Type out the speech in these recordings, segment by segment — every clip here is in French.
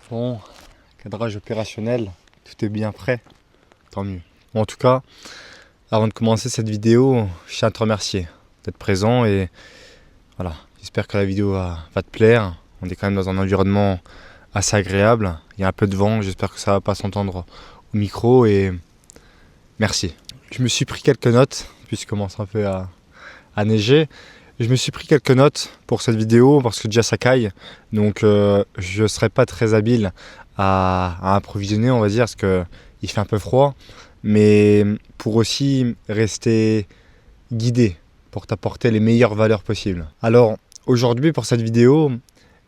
Bon, cadrage opérationnel, tout est bien prêt, tant mieux. Bon, en tout cas, avant de commencer cette vidéo, je tiens à te remercier d'être présent et voilà, j'espère que la vidéo va te plaire. On est quand même dans un environnement assez agréable, il y a un peu de vent, j'espère que ça va pas s'entendre au micro et merci. Je me suis pris quelques notes, puisqu'il commence un peu à neiger. Je me suis pris quelques notes pour cette vidéo parce que déjà ça caille, donc je ne serai pas très habile à improvisionner, on va dire, parce qu'il fait un peu froid, mais pour aussi rester guidé, pour t'apporter les meilleures valeurs possibles. Alors aujourd'hui pour cette vidéo,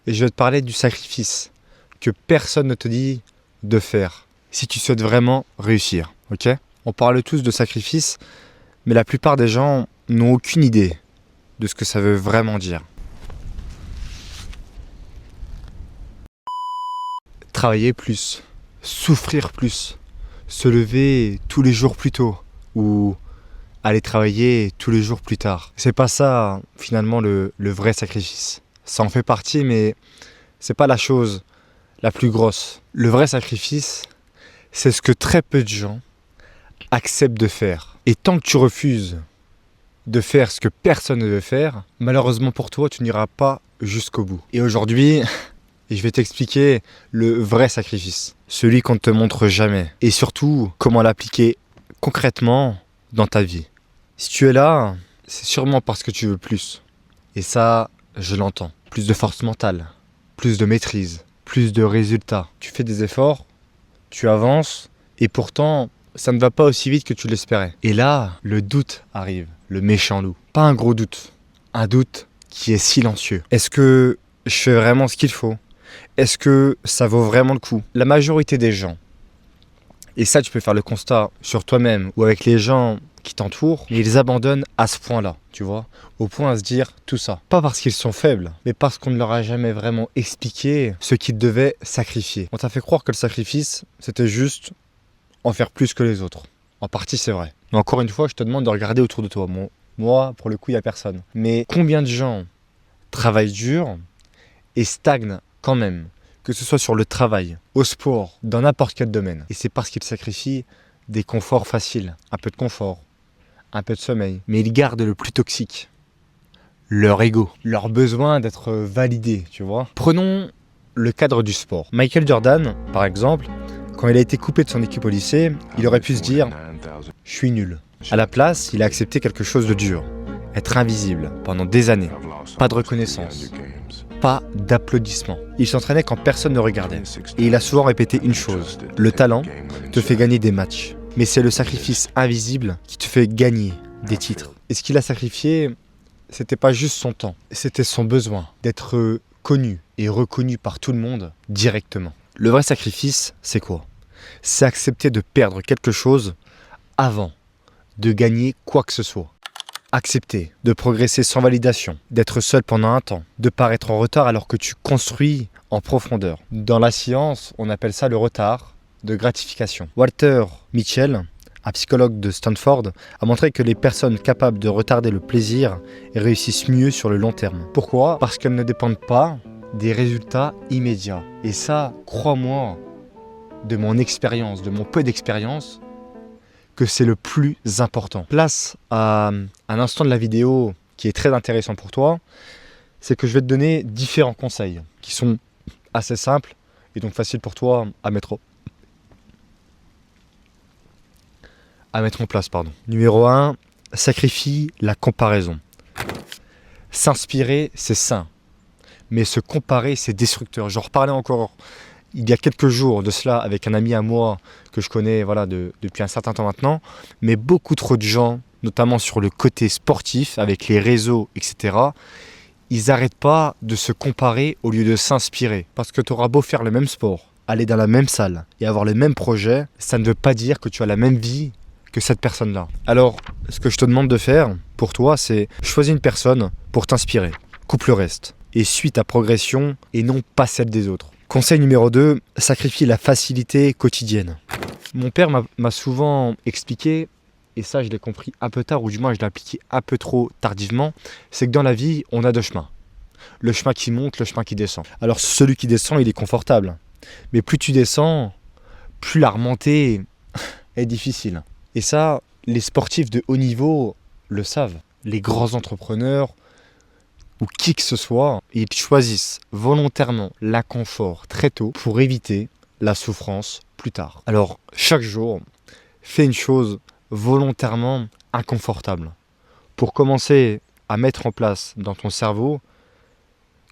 je vais te parler du sacrifice que personne ne te dit de faire si tu souhaites vraiment réussir, ok ? On parle tous de sacrifice, mais la plupart des gens n'ont aucune idée de ce que ça veut vraiment dire. Travailler plus, souffrir plus, se lever tous les jours plus tôt ou aller travailler tous les jours plus tard. C'est pas ça finalement le vrai sacrifice. Ça en fait partie, mais c'est pas la chose la plus grosse. Le vrai sacrifice, c'est ce que très peu de gens acceptent de faire. Et tant que tu refuses de faire ce que personne ne veut faire, malheureusement pour toi, tu n'iras pas jusqu'au bout. Et aujourd'hui, je vais t'expliquer le vrai sacrifice, celui qu'on ne te montre jamais, et surtout comment l'appliquer concrètement dans ta vie. Si tu es là, c'est sûrement parce que tu veux plus. Et ça, je l'entends. Plus de force mentale, plus de maîtrise, plus de résultats. Tu fais des efforts, tu avances, et pourtant, ça ne va pas aussi vite que tu l'espérais. Et là, le doute arrive. Le méchant loup. Pas un gros doute, un doute qui est silencieux. Est-ce que je fais vraiment ce qu'il faut ? Est-ce que ça vaut vraiment le coup ? La majorité des gens, et ça tu peux faire le constat sur toi-même ou avec les gens qui t'entourent, mais ils abandonnent à ce point-là, tu vois, au point à se dire tout ça. Pas parce qu'ils sont faibles, mais parce qu'on ne leur a jamais vraiment expliqué ce qu'ils devaient sacrifier. On t'a fait croire que le sacrifice, c'était juste en faire plus que les autres. En partie, c'est vrai. Mais encore une fois, je te demande de regarder autour de toi. Moi, pour le coup, il n'y a personne. Mais combien de gens travaillent dur et stagnent quand même, que ce soit sur le travail, au sport, dans n'importe quel domaine. Et c'est parce qu'ils sacrifient des conforts faciles. Un peu de confort, un peu de sommeil. Mais ils gardent le plus toxique. Leur ego. Leur besoin d'être validé, tu vois. Prenons le cadre du sport. Michael Jordan, par exemple, quand il a été coupé de son équipe au lycée, il aurait pu se dire « je suis nul ». À la place, il a accepté quelque chose de dur. Être invisible pendant des années. Pas de reconnaissance. Pas d'applaudissements. Il s'entraînait quand personne ne regardait. Et il a souvent répété une chose. Le talent te fait gagner des matchs. Mais c'est le sacrifice invisible qui te fait gagner des titres. Et ce qu'il a sacrifié, c'était pas juste son temps. C'était son besoin d'être connu et reconnu par tout le monde directement. Le vrai sacrifice, c'est quoi ? C'est accepter de perdre quelque chose avant de gagner quoi que ce soit. Accepter de progresser sans validation, d'être seul pendant un temps, de paraître en retard alors que tu construis en profondeur. Dans la science, on appelle ça le retard de gratification. Walter Mitchell, un psychologue de Stanford, a montré que les personnes capables de retarder le plaisir réussissent mieux sur le long terme. Pourquoi ? Parce qu'elles ne dépendent pas des résultats immédiats. Et ça, crois-moi, de mon expérience, de mon peu d'expérience, que c'est le plus important. Place à un instant de la vidéo qui est très intéressant pour toi, c'est que je vais te donner différents conseils qui sont assez simples et donc faciles pour toi à mettre en place. Numéro 1, sacrifie la comparaison. S'inspirer, c'est sain, mais se comparer, c'est destructeur. J'en reparlais encore il y a quelques jours de cela avec un ami à moi que je connais depuis un certain temps maintenant, mais beaucoup trop de gens, notamment sur le côté sportif, avec les réseaux, etc., ils n'arrêtent pas de se comparer au lieu de s'inspirer. Parce que tu auras beau faire le même sport, aller dans la même salle et avoir les mêmes projets, ça ne veut pas dire que tu as la même vie que cette personne-là. Alors, ce que je te demande de faire pour toi, c'est choisir une personne pour t'inspirer. Coupe le reste et suis ta progression et non pas celle des autres. Conseil numéro 2, sacrifie la facilité quotidienne. Mon père m'a souvent expliqué, et ça je l'ai compris un peu tard, ou du moins je l'ai appliqué un peu trop tardivement, c'est que dans la vie, on a deux chemins. Le chemin qui monte, le chemin qui descend. Alors celui qui descend, il est confortable. Mais plus tu descends, plus la remontée est difficile. Et ça, les sportifs de haut niveau le savent. Les grands entrepreneurs ou qui que ce soit, ils choisissent volontairement l'inconfort très tôt pour éviter la souffrance plus tard. Alors, chaque jour, fais une chose volontairement inconfortable pour commencer à mettre en place dans ton cerveau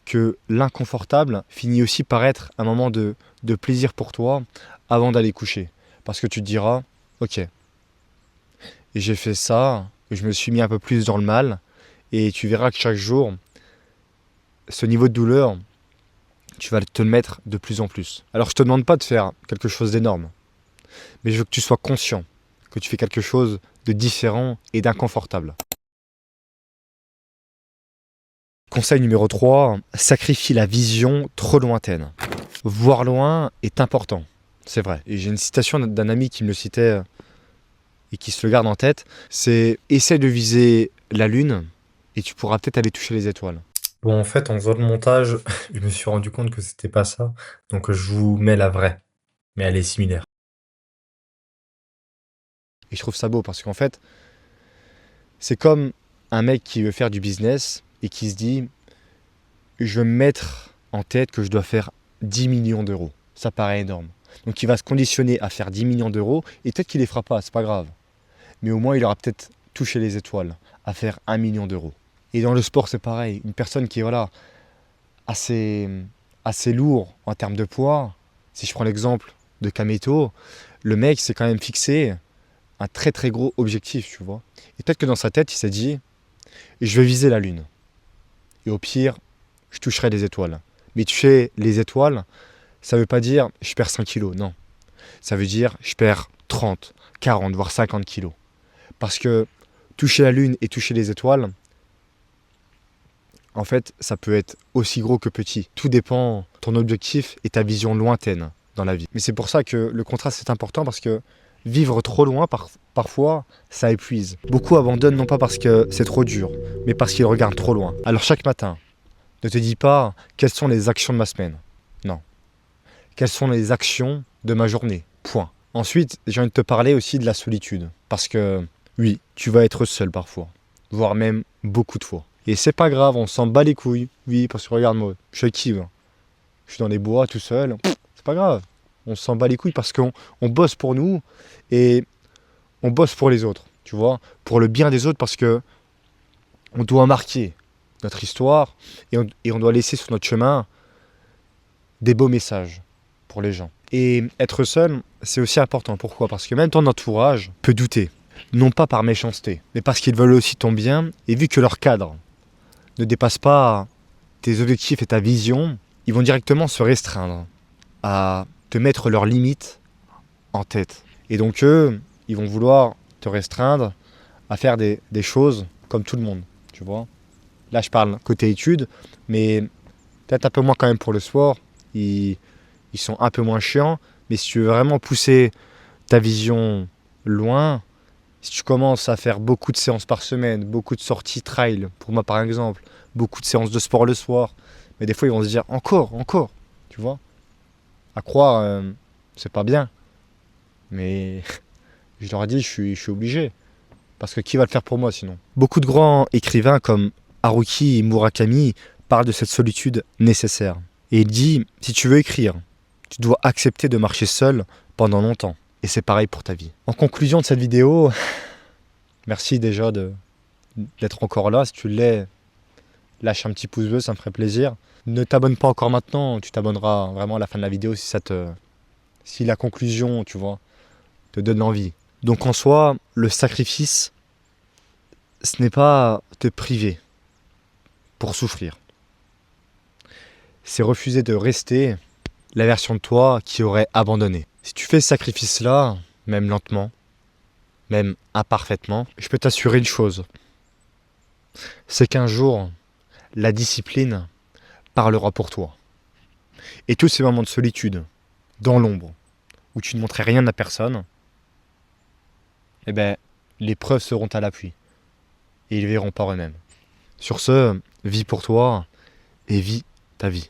que l'inconfortable finit aussi par être un moment de plaisir pour toi avant d'aller coucher. Parce que tu te diras, ok, j'ai fait ça, je me suis mis un peu plus dans le mal, et tu verras que chaque jour, ce niveau de douleur, tu vas te le mettre de plus en plus. Alors je te demande pas de faire quelque chose d'énorme, mais je veux que tu sois conscient que tu fais quelque chose de différent et d'inconfortable. Conseil numéro 3, sacrifie la vision trop lointaine. Voir loin est important, c'est vrai. Et j'ai une citation d'un ami qui me le citait et qui se le garde en tête, c'est « Essaie de viser la lune et tu pourras peut-être aller toucher les étoiles ». Bon, en fait, en faisant le montage, je me suis rendu compte que c'était pas ça. Donc je vous mets la vraie, mais elle est similaire. Et je trouve ça beau parce qu'en fait, c'est comme un mec qui veut faire du business et qui se dit « Je vais me mettre en tête que je dois faire 10 millions d'euros ». Ça paraît énorme. Donc il va se conditionner à faire 10 millions d'euros et peut-être qu'il les fera pas, c'est pas grave. Mais au moins il aura peut-être touché les étoiles à faire 1 million d'euros. Et dans le sport c'est pareil. Une personne qui est assez lourd en termes de poids, si je prends l'exemple de Kameto, le mec s'est quand même fixé un très très gros objectif, tu vois. Et peut-être que dans sa tête il s'est dit je vais viser la lune. Et au pire, je toucherai les étoiles. Mais toucher les étoiles, ça ne veut pas dire je perds 5 kilos, non. Ça veut dire je perds 30, 40, voire 50 kilos. Parce que toucher la lune et toucher les étoiles, en fait, ça peut être aussi gros que petit. Tout dépend de ton objectif et ta vision lointaine dans la vie. Mais c'est pour ça que le contraste est important parce que vivre trop loin, parfois, ça épuise. Beaucoup abandonnent non pas parce que c'est trop dur, mais parce qu'ils regardent trop loin. Alors chaque matin, ne te dis pas quelles sont les actions de ma semaine. Non. Quelles sont les actions de ma journée. Point. Ensuite, j'ai envie de te parler aussi de la solitude. Parce que, oui, tu vas être seul parfois. Voire même beaucoup de fois. Et c'est pas grave, on s'en bat les couilles. Oui, parce que regarde-moi, je suis active. Je suis dans les bois tout seul. C'est pas grave. On s'en bat les couilles parce qu'on bosse pour nous et on bosse pour les autres. Tu vois, pour le bien des autres parce que on doit marquer notre histoire et on doit laisser sur notre chemin des beaux messages pour les gens. Et être seul, c'est aussi important. Pourquoi ? Parce que même ton entourage peut douter. Non pas par méchanceté, mais parce qu'ils veulent aussi ton bien. Et vu que leur cadre ne dépasse pas tes objectifs et ta vision, ils vont directement se restreindre à te mettre leurs limites en tête. Et donc eux, ils vont vouloir te restreindre à faire des choses comme tout le monde, tu vois. Là, je parle côté études, mais peut-être un peu moins quand même pour le sport. Ils sont un peu moins chiants, mais si tu veux vraiment pousser ta vision loin, si tu commences à faire beaucoup de séances par semaine, beaucoup de sorties trail, pour moi par exemple, beaucoup de séances de sport le soir, mais des fois ils vont se dire encore, tu vois. À croire, c'est pas bien, mais je leur ai dit, je suis obligé, parce que qui va le faire pour moi sinon ? Beaucoup de grands écrivains comme Haruki Murakami parlent de cette solitude nécessaire. Et il dit, si tu veux écrire, tu dois accepter de marcher seul pendant longtemps. Et c'est pareil pour ta vie. En conclusion de cette vidéo, merci déjà d'être encore là. Si tu l'es, lâche un petit pouce bleu, ça me ferait plaisir. Ne t'abonne pas encore maintenant, tu t'abonneras vraiment à la fin de la vidéo si la conclusion, tu vois, te donne envie. Donc en soi, le sacrifice, ce n'est pas te priver pour souffrir. C'est refuser de rester la version de toi qui aurait abandonné. Si tu fais ce sacrifice-là, même lentement, même imparfaitement, je peux t'assurer une chose. C'est qu'un jour, la discipline parlera pour toi. Et tous ces moments de solitude, dans l'ombre, où tu ne montrais rien à personne, eh ben, les preuves seront à l'appui. Et ils verront par eux-mêmes. Sur ce, vis pour toi et vis ta vie.